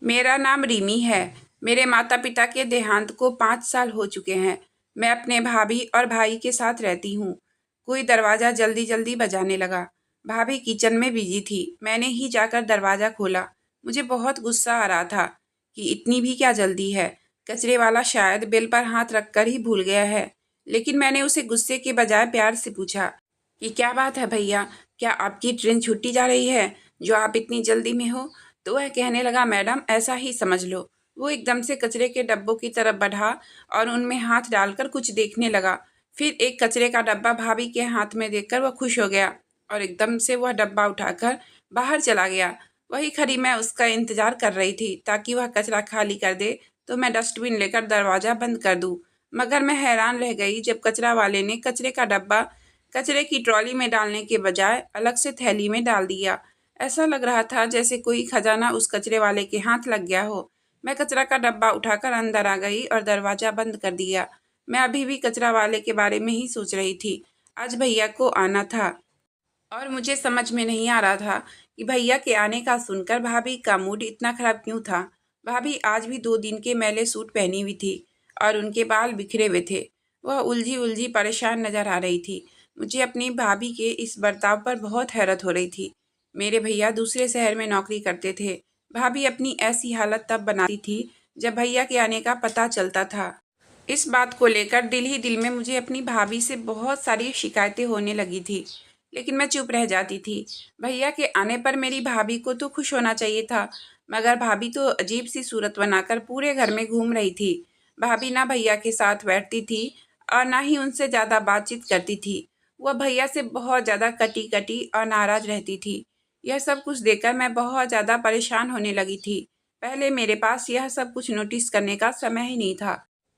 मेरा नाम रिमी है। मेरे माता पिता के देहांत को 5 साल हो चुके हैं। मैं अपने भाभी और भाई के साथ रहती हूँ। कोई दरवाज़ा जल्दी जल्दी बजाने लगा। भाभी किचन में बिजी थी। मैंने ही जाकर दरवाज़ा खोला। मुझे बहुत गुस्सा आ रहा था कि इतनी भी क्या जल्दी है। कचरे वाला शायद बेल पर हाथ रखकर ही भूल गया है। लेकिन मैंने उसे गुस्से के बजाय प्यार से पूछा कि क्या बात है भैया, क्या आपकी ट्रेन छूटी जा रही है जो आप इतनी जल्दी में हो? तो वह कहने लगा, मैडम ऐसा ही समझ लो। वो एकदम से कचरे के डब्बों की तरफ बढ़ा और उनमें हाथ डालकर कुछ देखने लगा। फिर एक कचरे का डब्बा भाभी के हाथ में देखकर वह खुश हो गया और एकदम से वह डब्बा उठाकर बाहर चला गया। वही खड़ी मैं उसका इंतजार कर रही थी ताकि वह कचरा खाली कर दे तो मैं डस्टबिन लेकर दरवाज़ा बंद कर दूँ। मगर मैं हैरान रह गई जब कचरा वाले ने कचरे का डब्बा कचरे की ट्रॉली में डालने के बजाय अलग से थैली में डाल दिया। ऐसा लग रहा था जैसे कोई खजाना उस कचरे वाले के हाथ लग गया हो। मैं कचरा का डब्बा उठाकर अंदर आ गई और दरवाज़ा बंद कर दिया। मैं अभी भी कचरा वाले के बारे में ही सोच रही थी। आज भैया को आना था और मुझे समझ में नहीं आ रहा था कि भैया के आने का सुनकर भाभी का मूड इतना खराब क्यों था। भाभी आज भी 2 दिन के मैले सूट पहनी हुई थी और उनके बाल बिखरे हुए थे। वह उलझी उलझी परेशान नजर आ रही थी। मुझे अपनी भाभी के इस बर्ताव पर बहुत हैरत हो रही थी। मेरे भैया दूसरे शहर में नौकरी करते थे। भाभी अपनी ऐसी हालत तब बनाती थी जब भैया के आने का पता चलता था। इस बात को लेकर दिल ही दिल में मुझे अपनी भाभी से बहुत सारी शिकायतें होने लगी थी, लेकिन मैं चुप रह जाती थी। भैया के आने पर मेरी भाभी को तो खुश होना चाहिए था, मगर भाभी तो अजीब सी सूरत बनाकर पूरे घर में घूम रही थी। भाभी ना भैया के साथ बैठती थी और ना ही उनसे ज़्यादा बातचीत करती थी। वह भैया से बहुत ज़्यादा कटी कटी और नाराज़ रहती थी। यह सब कुछ देखकर मैं बहुत ज़्यादा परेशान होने लगी थी। पहले मेरे पास यह सब कुछ नोटिस करने का समय ही नहीं था।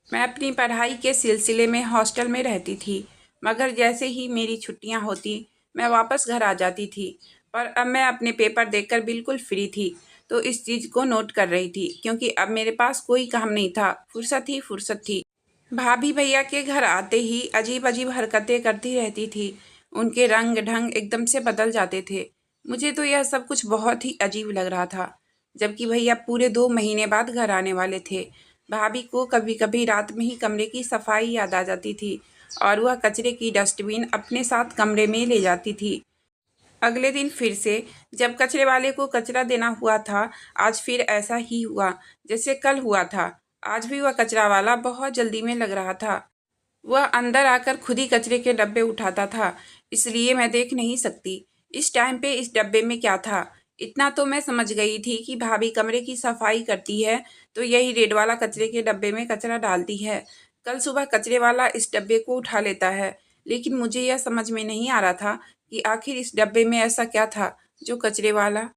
मैं अपनी पढ़ाई के सिलसिले में हॉस्टल में रहती थी, मगर जैसे ही मेरी छुट्टियां होती मैं वापस घर आ जाती थी। पर अब मैं अपने पेपर देखकर बिल्कुल फ्री थी, तो इस चीज़ को नोट कर रही थी क्योंकि अब मेरे पास कोई काम नहीं था। फुर्सत ही फुर्सत थी। भाभी भैया के घर आते ही अजीब अजीब हरकतें करती रहती थी। उनके रंग ढंग एकदम से बदल जाते थे। मुझे तो यह सब कुछ बहुत ही अजीब लग रहा था, जबकि भैया पूरे 2 महीने बाद घर आने वाले थे। भाभी को कभी कभी रात में ही कमरे की सफाई याद आ जाती थी और वह कचरे की डस्टबिन अपने साथ कमरे में ले जाती थी। अगले दिन फिर से जब कचरे वाले को कचरा देना हुआ था, आज फिर ऐसा ही हुआ जैसे कल हुआ था। आज भी वह कचरा वाला बहुत जल्दी में लग रहा था। वह अंदर आकर खुद ही कचरे के डब्बे उठाता था, इसलिए मैं देख नहीं सकती इस टाइम पे इस डब्बे में क्या था। इतना तो मैं समझ गई थी कि भाभी कमरे की सफाई करती है तो यही रेड वाला कचरे के डब्बे में कचरा डालती है। कल सुबह कचरे वाला इस डब्बे को उठा लेता है, लेकिन मुझे यह समझ में नहीं आ रहा था कि आखिर इस डब्बे में ऐसा क्या था जो कचरे वाला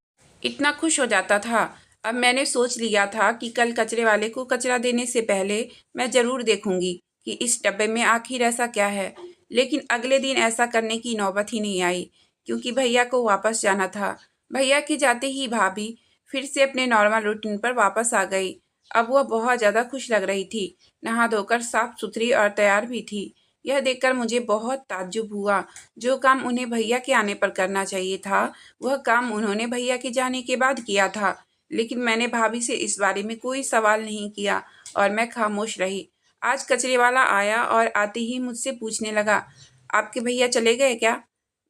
इतना खुश हो जाता था। अब मैंने सोच लिया था कि कल कचरे वाले को कचरा देने से पहले मैं ज़रूर देखूंगी कि इस डब्बे में आखिर ऐसा क्या है। लेकिन अगले दिन ऐसा करने की नौबत ही नहीं आई क्योंकि भैया को वापस जाना था। भैया के जाते ही भाभी फिर से अपने नॉर्मल रूटीन पर वापस आ गई। अब वह बहुत ज़्यादा खुश लग रही थी। नहा धोकर साफ सुथरी और तैयार भी थी। यह देखकर मुझे बहुत ताज्जुब हुआ। जो काम उन्हें भैया के आने पर करना चाहिए था, वह काम उन्होंने भैया के जाने के बाद किया था। लेकिन मैंने भाभी से इस बारे में कोई सवाल नहीं किया और मैं खामोश रही। आज कचरे वाला आया और आते ही मुझसे पूछने लगा, आपके भैया चले गए क्या?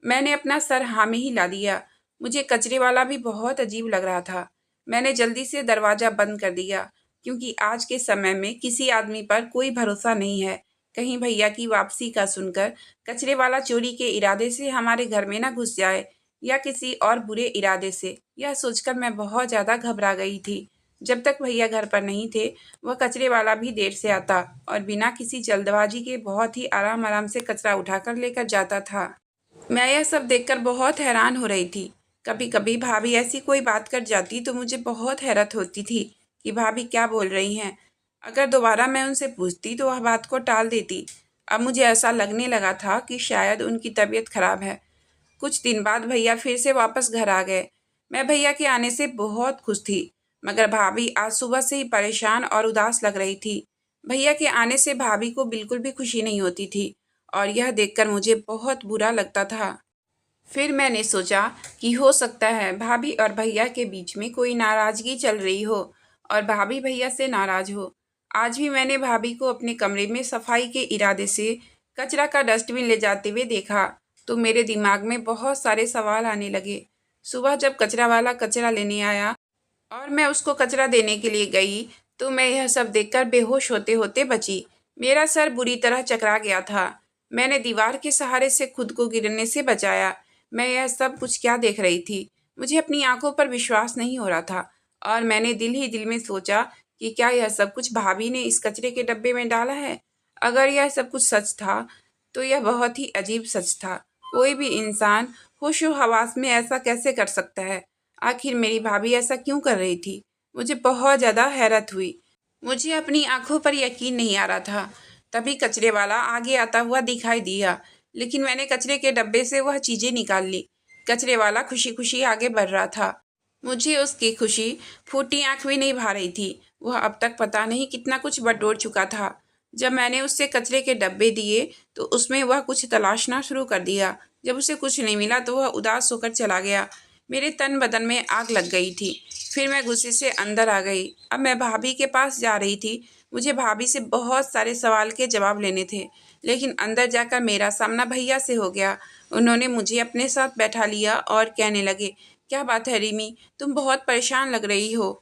मैंने अपना सर हाँ में ही ला दिया। मुझे कचरे वाला भी बहुत अजीब लग रहा था। मैंने जल्दी से दरवाज़ा बंद कर दिया क्योंकि आज के समय में किसी आदमी पर कोई भरोसा नहीं है। कहीं भैया की वापसी का सुनकर कचरे वाला चोरी के इरादे से हमारे घर में ना घुस जाए या किसी और बुरे इरादे से। यह सोचकर मैं बहुत ज़्यादा घबरा गई थी। जब तक भैया घर पर नहीं थे, वह कचरे वाला भी देर से आता और बिना किसी जल्दबाजी के बहुत ही आराम आराम से कचरा उठाकर लेकर जाता था। मैं यह सब देखकर बहुत हैरान हो रही थी। कभी कभी भाभी ऐसी कोई बात कर जाती तो मुझे बहुत हैरत होती थी कि भाभी क्या बोल रही हैं। अगर दोबारा मैं उनसे पूछती तो वह बात को टाल देती। अब मुझे ऐसा लगने लगा था कि शायद उनकी तबीयत खराब है। कुछ दिन बाद भैया फिर से वापस घर आ गए। मैं भैया के आने से बहुत खुश थी, मगर भाभी आज सुबह से ही परेशान और उदास लग रही थी। भैया के आने से भाभी को बिल्कुल भी खुशी नहीं होती थी और यह देखकर मुझे बहुत बुरा लगता था। फिर मैंने सोचा कि हो सकता है भाभी और भैया के बीच में कोई नाराज़गी चल रही हो और भाभी भैया से नाराज़ हो। आज भी मैंने भाभी को अपने कमरे में सफाई के इरादे से कचरा का डस्टबिन ले जाते हुए देखा तो मेरे दिमाग में बहुत सारे सवाल आने लगे। सुबह जब कचरा वाला कचरा लेने आया और मैं उसको कचरा देने के लिए गई तो मैं यह सब देखकर बेहोश होते होते बची। मेरा सर बुरी तरह चकरा गया था। मैंने दीवार के सहारे से खुद को गिरने से बचाया। मैं यह सब कुछ क्या देख रही थी? मुझे अपनी आंखों पर विश्वास नहीं हो रहा था और मैंने दिल ही दिल में सोचा कि क्या यह सब कुछ भाभी ने इस कचरे के डब्बे में डाला है? अगर यह सब कुछ सच था तो यह बहुत ही अजीब सच था। कोई भी इंसान होशो हवास में ऐसा कैसे कर सकता है? आखिर मेरी भाभी ऐसा क्यों कर रही थी? मुझे बहुत ज़्यादा हैरत हुई। मुझे अपनी आंखों पर यकीन नहीं आ रहा था। तभी कचरे वाला आगे आता हुआ दिखाई दिया, लेकिन मैंने कचरे के डब्बे से वह चीज़ें निकाल ली। कचरे वाला खुशी खुशी आगे बढ़ रहा था। मुझे उसकी खुशी फूटी आंख भी नहीं भा रही थी। वह अब तक पता नहीं कितना कुछ बटोर चुका था। जब मैंने उससे कचरे के डब्बे दिए तो उसमें वह कुछ तलाशना शुरू कर दिया। जब उसे कुछ नहीं मिला तो वह उदास होकर चला गया। मेरे तन बदन में आग लग गई थी। फिर मैं गुस्से से अंदर आ गई। अब मैं भाभी के पास जा रही थी। मुझे भाभी से बहुत सारे सवाल के जवाब लेने थे, लेकिन अंदर जाकर मेरा सामना भैया से हो गया। उन्होंने मुझे अपने साथ बैठा लिया और कहने लगे, क्या बात है रिमी, तुम बहुत परेशान लग रही हो।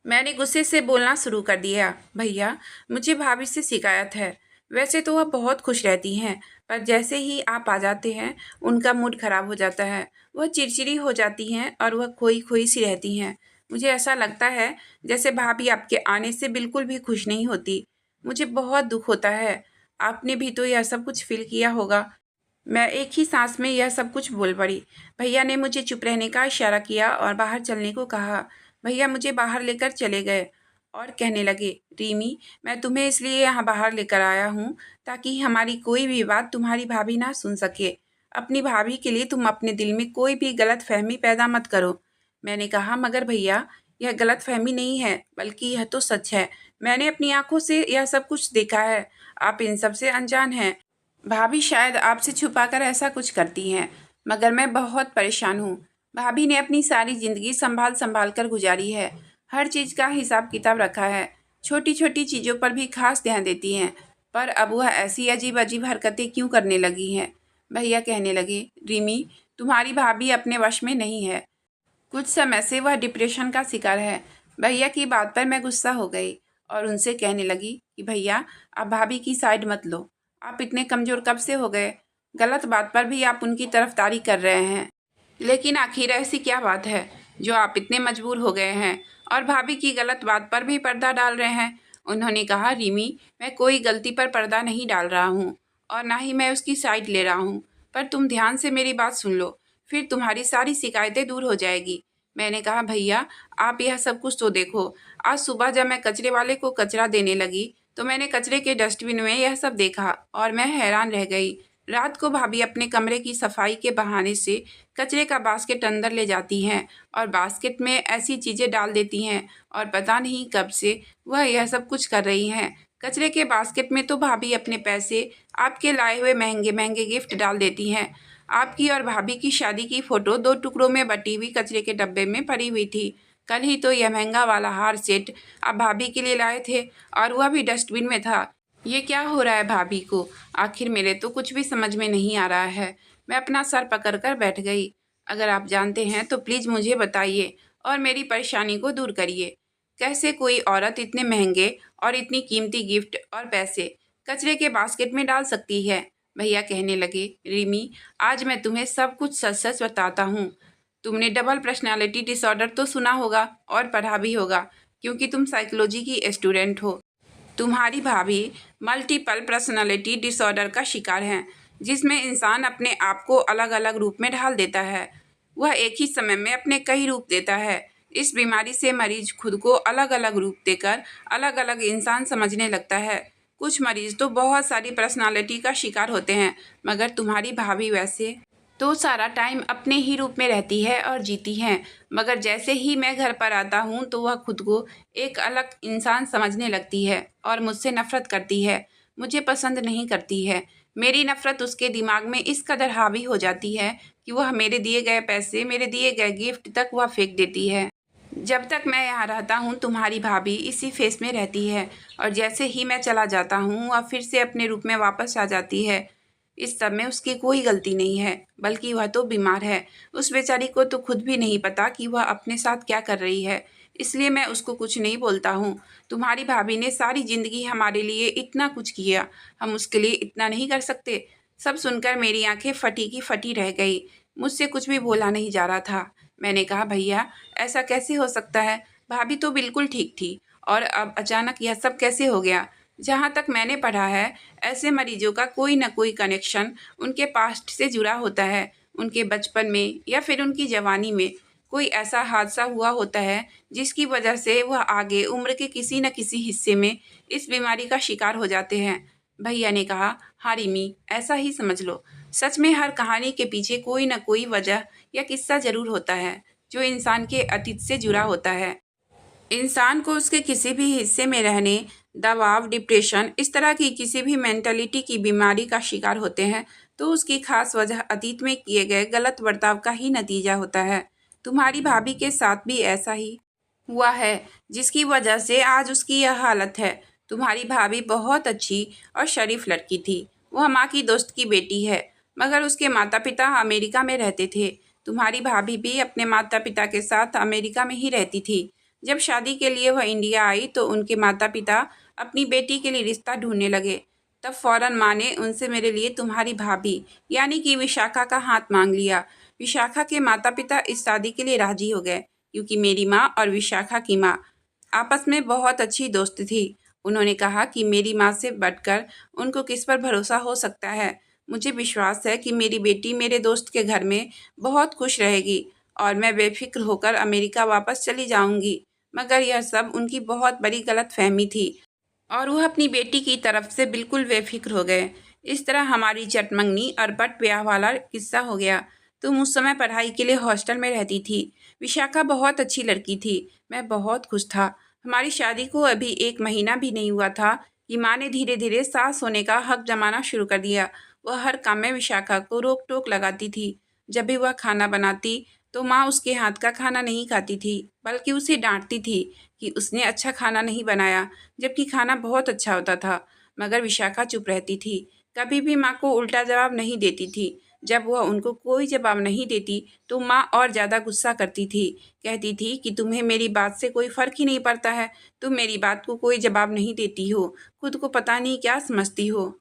मैंने गुस्से से बोलना शुरू कर दिया, भैया मुझे भाभी से शिकायत है। वैसे तो वह बहुत खुश रहती हैं, पर जैसे ही आप आ जाते हैं उनका मूड खराब हो जाता है। वह चिड़चिड़ी हो जाती हैं और वह खोई खोई सी रहती हैं। मुझे ऐसा लगता है जैसे भाभी आपके आने से बिल्कुल भी खुश नहीं होती। मुझे बहुत दुख होता है। आपने भी तो यह सब कुछ फील किया होगा। मैं एक ही सांस में यह सब कुछ बोल पड़ी। भैया ने मुझे चुप रहने का इशारा किया और बाहर चलने को कहा। भैया मुझे बाहर लेकर चले गए और कहने लगे, रीमी मैं तुम्हें इसलिए यहाँ बाहर लेकर आया हूँ ताकि हमारी कोई भी बात तुम्हारी भाभी ना सुन सके। अपनी भाभी के लिए तुम अपने दिल में कोई भी गलत फहमी पैदा मत करो। मैंने कहा, मगर भैया यह गलत फहमी नहीं है, बल्कि यह तो सच है। मैंने अपनी आंखों से यह सब कुछ देखा है। आप इन सब से अनजान हैं। भाभी शायद आपसे छुपाकर ऐसा कुछ करती हैं, मगर मैं बहुत परेशान हूँ। भाभी ने अपनी सारी ज़िंदगी संभाल संभाल कर गुजारी है। हर चीज़ का हिसाब किताब रखा है। छोटी छोटी चीज़ों पर भी खास ध्यान देती हैं, पर अब वह ऐसी अजीब अजीब हरकतें क्यों करने लगी हैं? भैया कहने लगे, रिमी तुम्हारी भाभी अपने वश में नहीं है। कुछ समय से वह डिप्रेशन का शिकार है। भैया की बात पर मैं गुस्सा हो गई और उनसे कहने लगी कि भैया आप भाभी की साइड मत लो। आप इतने कमज़ोर कब से हो गए? गलत बात पर भी आप उनकी तरफदारी कर रहे हैं। लेकिन आखिर ऐसी क्या बात है जो आप इतने मजबूर हो गए हैं और भाभी की गलत बात पर भी पर्दा डाल रहे हैं? उन्होंने कहा, रिमी मैं कोई गलती पर पर्दा नहीं डाल रहा हूँ और ना ही मैं उसकी साइड ले रहा हूँ, पर तुम ध्यान से मेरी बात सुन लो, फिर तुम्हारी सारी शिकायतें दूर हो जाएगी। मैंने कहा, भैया आप यह सब कुछ तो देखो। आज सुबह जब मैं कचरे वाले को कचरा देने लगी तो मैंने कचरे के डस्टबिन में यह सब देखा और मैं हैरान रह गई। रात को भाभी अपने कमरे की सफाई के बहाने से कचरे का बास्केट अंदर ले जाती हैं और बास्केट में ऐसी चीज़ें डाल देती हैं और पता नहीं कब से वह यह सब कुछ कर रही हैं। कचरे के बास्केट में तो भाभी अपने पैसे, आपके लाए हुए महंगे महंगे गिफ्ट डाल देती हैं। आपकी और भाभी की शादी की फ़ोटो 2 टुकड़ों में बटी हुई कचरे के डब्बे में पड़ी हुई थी। कल ही तो यह महंगा वाला हार सेट आप भाभी के लिए लाए थे और वह भी डस्टबिन में था। ये क्या हो रहा है भाभी को? आखिर मेरे तो कुछ भी समझ में नहीं आ रहा है। मैं अपना सर पकड़कर बैठ गई। अगर आप जानते हैं तो प्लीज़ मुझे बताइए और मेरी परेशानी को दूर करिए। कैसे कोई औरत इतने महंगे और इतनी कीमती गिफ्ट और पैसे कचरे के बास्केट में डाल सकती है? भैया कहने लगे, रिमी आज मैं तुम्हें सब कुछ सच सच बताता हूँ। तुमने डबल पर्सनालिटी डिसऑर्डर तो सुना होगा और पढ़ा भी होगा, क्योंकि तुम साइकोलॉजी की स्टूडेंट हो। तुम्हारी भाभी मल्टीपल पर्सनालिटी डिसऑर्डर का शिकार हैं, जिसमें इंसान अपने आप को अलग अलग रूप में ढाल देता है। वह एक ही समय में अपने कई रूप देता है। इस बीमारी से मरीज खुद को अलग अलग रूप देकर अलग अलग इंसान समझने लगता है। कुछ मरीज तो बहुत सारी पर्सनालिटी का शिकार होते हैं, मगर तुम्हारी भाभी वैसे तो सारा टाइम अपने ही रूप में रहती है और जीती हैं, मगर जैसे ही मैं घर पर आता हूँ तो वह खुद को एक अलग इंसान समझने लगती है और मुझसे नफ़रत करती है। मुझे पसंद नहीं करती है। मेरी नफ़रत उसके दिमाग में इस कदर हावी हो जाती है कि वह मेरे दिए गए पैसे, मेरे दिए गए गिफ्ट तक वह फेंक देती है। जब तक मैं यहाँ रहता हूँ तुम्हारी भाभी इसी फेस में रहती है, और जैसे ही मैं चला जाता हूँ वह फिर से अपने रूप में वापस आ जाती है। इस सब में उसकी कोई गलती नहीं है, बल्कि वह तो बीमार है। उस बेचारी को तो खुद भी नहीं पता कि वह अपने साथ क्या कर रही है, इसलिए मैं उसको कुछ नहीं बोलता हूँ। तुम्हारी भाभी ने सारी ज़िंदगी हमारे लिए इतना कुछ किया, हम उसके लिए इतना नहीं कर सकते? सब सुनकर मेरी आंखें फटी की फटी रह गई। मुझसे कुछ भी बोला नहीं जा रहा था। मैंने कहा, भैया ऐसा कैसे हो सकता है? भाभी तो बिल्कुल ठीक थी, और अब अचानक यह सब कैसे हो गया? जहाँ तक मैंने पढ़ा है, ऐसे मरीजों का कोई न कोई कनेक्शन उनके पास्ट से जुड़ा होता है। उनके बचपन में या फिर उनकी जवानी में कोई ऐसा हादसा हुआ होता है जिसकी वजह से वह आगे उम्र के किसी न किसी हिस्से में इस बीमारी का शिकार हो जाते हैं। भैया ने कहा, हाँ रिमी, ऐसा ही समझ लो। सच में हर कहानी के पीछे कोई न कोई वजह या किस्सा जरूर होता है जो इंसान के अतीत से जुड़ा होता है। इंसान को उसके किसी भी हिस्से में रहने, दबाव, डिप्रेशन, इस तरह की किसी भी मेंटलिटी की बीमारी का शिकार होते हैं तो उसकी खास वजह अतीत में किए गए गलत बर्ताव का ही नतीजा होता है। तुम्हारी भाभी के साथ भी ऐसा ही हुआ है, जिसकी वजह से आज उसकी यह हालत है। तुम्हारी भाभी बहुत अच्छी और शरीफ लड़की थी। वह माँ की दोस्त की बेटी है, मगर उसके माता पिता अमेरिका में रहते थे। तुम्हारी भाभी भी अपने माता पिता के साथ अमेरिका में ही रहती थी। जब शादी के लिए वह इंडिया आई तो उनके माता पिता अपनी बेटी के लिए रिश्ता ढूंढने लगे। तब फौरन माँ ने उनसे मेरे लिए तुम्हारी भाभी यानी कि विशाखा का हाथ मांग लिया। विशाखा के माता पिता इस शादी के लिए राजी हो गए, क्योंकि मेरी माँ और विशाखा की माँ आपस में बहुत अच्छी दोस्त थी। उन्होंने कहा कि मेरी माँ से बढ़कर उनको किस पर भरोसा हो सकता है। मुझे विश्वास है कि मेरी बेटी मेरे दोस्त के घर में बहुत खुश रहेगी और मैं बेफिक्र होकर अमेरिका वापस चली जाऊंगी। मगर यह सब उनकी बहुत बड़ी गलतफहमी थी और वह अपनी बेटी की तरफ से बिल्कुल बेफिक्र हो गए। इस तरह हमारी चटमंगनी और पट ब्याह वाला किस्सा हो गया। तुम उस समय पढ़ाई के लिए हॉस्टल में रहती थी। विशाखा बहुत अच्छी लड़की थी, मैं बहुत खुश था। हमारी शादी को अभी 1 महीना भी नहीं हुआ था कि माँ ने धीरे धीरे सास होने का हक जमाना शुरू कर दिया। वह हर काम में विशाखा को रोक टोक लगाती थी। जब भी वह खाना बनाती तो माँ उसके हाथ का खाना नहीं खाती थी, बल्कि उसे डांटती थी कि उसने अच्छा खाना नहीं बनाया, जबकि खाना बहुत अच्छा होता था। मगर विशाखा चुप रहती थी, कभी भी माँ को उल्टा जवाब नहीं देती थी। जब वह उनको कोई जवाब नहीं देती तो माँ और ज़्यादा गुस्सा करती थी। कहती थी कि तुम्हें मेरी बात से कोई फ़र्क ही नहीं पड़ता है, तुम मेरी बात को कोई जवाब नहीं देती हो, खुद को पता नहीं क्या समझती हो।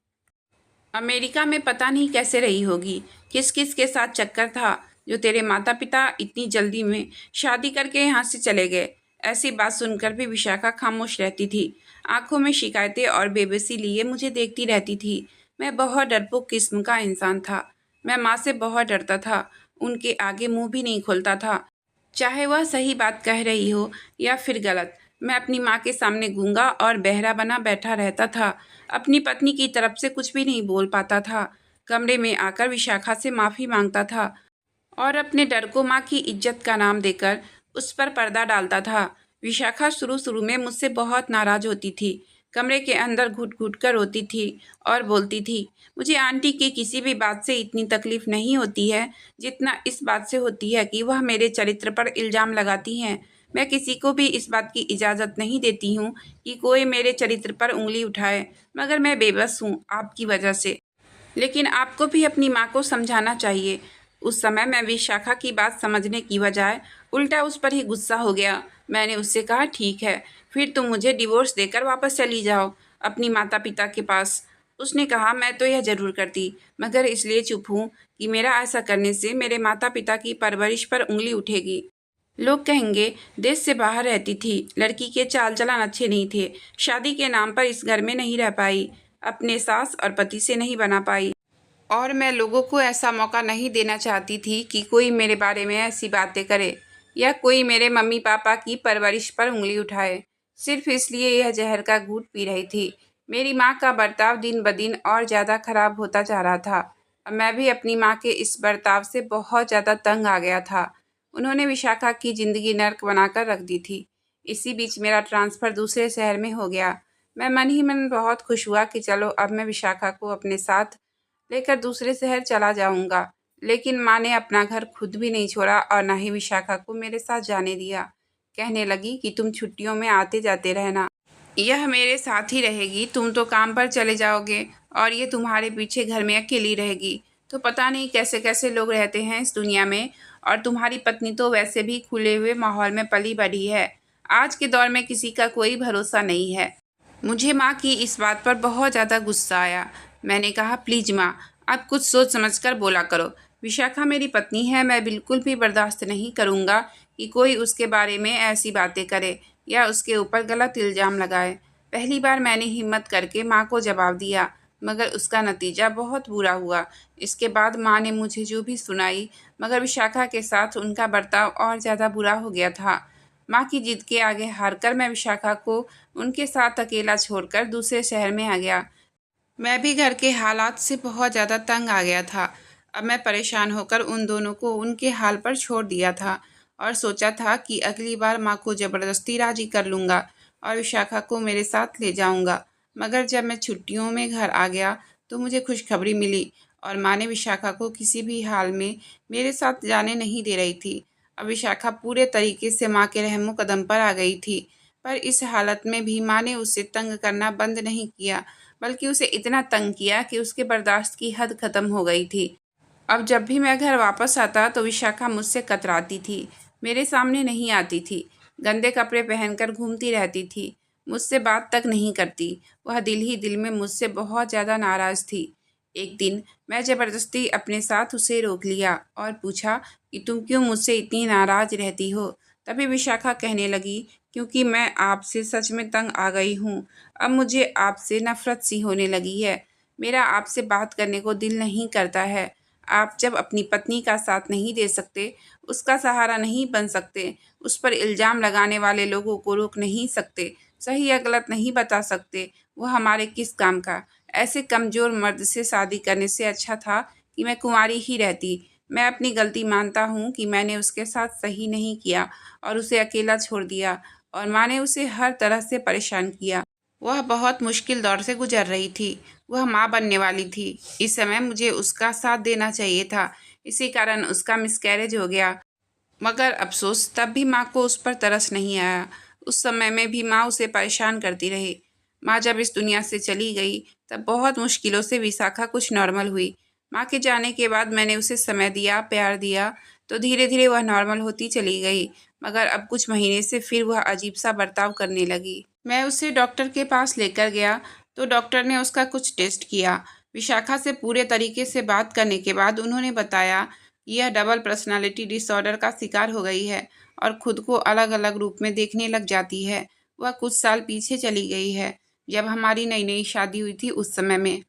अमेरिका में पता नहीं कैसे रही होगी, किस किस के साथ चक्कर था जो तेरे माता पिता इतनी जल्दी में शादी करके यहाँ से चले गए। ऐसी बात सुनकर भी विशाखा खामोश रहती थी। आंखों में शिकायतें और बेबसी लिए मुझे देखती रहती थी। मैं बहुत डरपोक किस्म का इंसान था। मैं माँ से बहुत डरता था, उनके आगे मुंह भी नहीं खोलता था, चाहे वह सही बात कह रही हो या फिर गलत। मैं अपनी माँ के सामने गूंगा और बहरा बना बैठा रहता था। अपनी पत्नी की तरफ से कुछ भी नहीं बोल पाता था। कमरे में आकर विशाखा से माफ़ी मांगता था और अपने डर को माँ की इज्जत का नाम देकर उस पर पर्दा डालता था। विशाखा शुरू शुरू में मुझसे बहुत नाराज़ होती थी। कमरे के अंदर घुट घुट कर रोती थी और बोलती थी, मुझे आंटी की किसी भी बात से इतनी तकलीफ़ नहीं होती है जितना इस बात से होती है कि वह मेरे चरित्र पर इल्ज़ाम लगाती हैं। मैं किसी को भी इस बात की इजाज़त नहीं देती हूँ कि कोई मेरे चरित्र पर उंगली उठाए, मगर मैं बेबस हूँ आपकी वजह से। लेकिन आपको भी अपनी माँ को समझाना चाहिए। उस समय मैं विशाखा की बात समझने की बजाय उल्टा उस पर ही गुस्सा हो गया। मैंने उससे कहा, ठीक है, फिर तुम मुझे डिवोर्स देकर वापस चली जाओ अपनी माता पिता के पास। उसने कहा, मैं तो यह ज़रूर करती, मगर इसलिए चुप हूँ कि मेरा ऐसा करने से मेरे माता पिता की परवरिश पर उंगली उठेगी। लोग कहेंगे देश से बाहर रहती थी, लड़की के चाल चलन अच्छे नहीं थे, शादी के नाम पर इस घर में नहीं रह पाई, अपने सास और पति से नहीं बना पाई। और मैं लोगों को ऐसा मौका नहीं देना चाहती थी कि कोई मेरे बारे में ऐसी बातें करे या कोई मेरे मम्मी पापा की परवरिश पर उंगली उठाए। सिर्फ इसलिए यह जहर का घूंट पी रही थी। मेरी माँ का बर्ताव दिन ब दिन और ज़्यादा खराब होता जा रहा था। अब मैं भी अपनी माँ के इस बर्ताव से बहुत ज़्यादा तंग आ गया था। उन्होंने विशाखा की ज़िंदगी नर्क बनाकर रख दी थी। इसी बीच मेरा ट्रांसफ़र दूसरे शहर में हो गया। मैं मन ही मन बहुत खुश हुआ कि चलो अब मैं विशाखा को अपने साथ लेकर दूसरे शहर चला जाऊंगा। लेकिन माँ ने अपना घर खुद भी नहीं छोड़ा और ना ही विशाखा को मेरे साथ जाने दिया। कहने लगी कि तुम छुट्टियों में आते जाते रहना, यह मेरे साथ ही रहेगी। तुम तो काम पर चले जाओगे और ये तुम्हारे पीछे घर में अकेली रहेगी। तो पता नहीं कैसे कैसे लोग रहते हैं इस दुनिया में। और तुम्हारी पत्नी तो वैसे भी खुले हुए माहौल में पली बढ़ी है। आज के दौर में किसी का कोई भरोसा नहीं है। मुझे माँ की इस बात पर बहुत ज़्यादा गुस्सा आया। मैंने कहा, प्लीज़ माँ, आप कुछ सोच समझ कर बोला करो। विशाखा मेरी पत्नी है। मैं बिल्कुल भी बर्दाश्त नहीं करूँगा कि कोई उसके बारे में ऐसी बातें करे या उसके ऊपर गलत इल्ज़ाम लगाए। पहली बार मैंने हिम्मत करके माँ को जवाब दिया, मगर उसका नतीजा बहुत बुरा हुआ। इसके बाद माँ ने मुझे जो भी सुनाई, मगर विशाखा के साथ उनका बर्ताव और ज़्यादा बुरा हो गया था। माँ की जिद के आगे हारकर मैं विशाखा को उनके साथ अकेला छोड़कर दूसरे शहर में आ गया। मैं भी घर के हालात से बहुत ज़्यादा तंग आ गया था। अब मैं परेशान होकर उन दोनों को उनके हाल पर छोड़ दिया था और सोचा था कि अगली बार माँ को ज़बरदस्ती राज़ी कर लूँगा और विशाखा को मेरे साथ ले जाऊँगा। मगर जब मैं छुट्टियों में घर आ गया तो मुझे खुशखबरी मिली और माँ ने विशाखा को किसी भी हाल में मेरे साथ जाने नहीं दे रही थी। अब विशाखा पूरे तरीके से माँ के रहमो कदम पर आ गई थी, पर इस हालत में भी माँ ने उसे तंग करना बंद नहीं किया, बल्कि उसे इतना तंग किया कि उसके बर्दाश्त की हद ख़त्म हो गई थी। अब जब भी मैं घर वापस आता तो विशाखा मुझसे कतराती थी, मेरे सामने नहीं आती थी, गंदे कपड़े पहनकर घूमती रहती थी, मुझसे बात तक नहीं करती। वह दिल ही दिल में मुझसे बहुत ज़्यादा नाराज़ थी। एक दिन मैं ज़बरदस्ती अपने साथ उसे रोक लिया और पूछा कि तुम क्यों मुझसे इतनी नाराज़ रहती हो। तभी विशाखा कहने लगी, क्योंकि मैं आपसे सच में तंग आ गई हूँ। अब मुझे आपसे नफ़रत सी होने लगी है। मेरा आपसे बात करने को दिल नहीं करता है। आप जब अपनी पत्नी का साथ नहीं दे सकते, उसका सहारा नहीं बन सकते, उस पर इल्ज़ाम लगाने वाले लोगों को रोक नहीं सकते, सही या गलत नहीं बता सकते, वो हमारे किस काम का। ऐसे कमज़ोर मर्द से शादी करने से अच्छा था कि मैं कुंवारी ही रहती। मैं अपनी गलती मानता हूँ कि मैंने उसके साथ सही नहीं किया और उसे अकेला छोड़ दिया और माँ ने उसे हर तरह से परेशान किया। वह बहुत मुश्किल दौर से गुजर रही थी। वह माँ बनने वाली थी। इस समय मुझे उसका साथ देना चाहिए था। इसी कारण उसका मिसकैरेज हो गया। मगर अफसोस, तब भी माँ को उस पर तरस नहीं आया। उस समय में भी माँ उसे परेशान करती रही। माँ जब इस दुनिया से चली गई तब बहुत मुश्किलों से विशाखा कुछ नॉर्मल हुई। माँ के जाने के बाद मैंने उसे समय दिया, प्यार दिया, तो धीरे धीरे वह नॉर्मल होती चली गई। मगर अब कुछ महीने से फिर वह अजीब सा बर्ताव करने लगी। मैं उसे डॉक्टर के पास लेकर गया तो डॉक्टर ने उसका कुछ टेस्ट किया। विशाखा से पूरे तरीके से बात करने के बाद उन्होंने बताया यह डबल पर्सनालिटी डिसऑर्डर का शिकार हो गई है और खुद को अलग अलग रूप में देखने लग जाती है। वह कुछ साल पीछे चली गई है, जब हमारी नई नई शादी हुई थी उस समय में।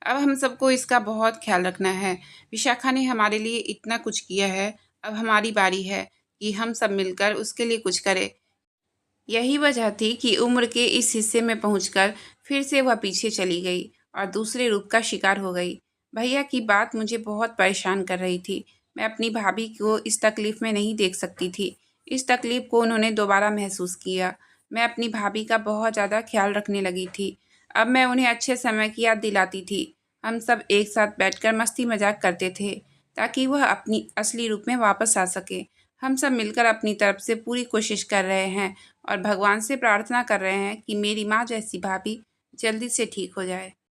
अब हम सबको इसका बहुत ख्याल रखना है। विशाखा ने हमारे लिए इतना कुछ किया है, अब हमारी बारी है कि हम सब मिलकर उसके लिए कुछ करें। यही वजह थी कि उम्र के इस हिस्से में पहुंचकर फिर से वह पीछे चली गई और दूसरे रूप का शिकार हो गई। भैया की बात मुझे बहुत परेशान कर रही थी। मैं अपनी भाभी को इस तकलीफ़ में नहीं देख सकती थी। इस तकलीफ़ को उन्होंने दोबारा महसूस किया। मैं अपनी भाभी का बहुत ज़्यादा ख्याल रखने लगी थी। अब मैं उन्हें अच्छे समय की याद दिलाती थी। हम सब एक साथ बैठकर मस्ती मजाक करते थे ताकि वह अपनी असली रूप में वापस आ सके। हम सब मिलकर अपनी तरफ से पूरी कोशिश कर रहे हैं और भगवान से प्रार्थना कर रहे हैं कि मेरी माँ जैसी भाभी जल्दी से ठीक हो जाए।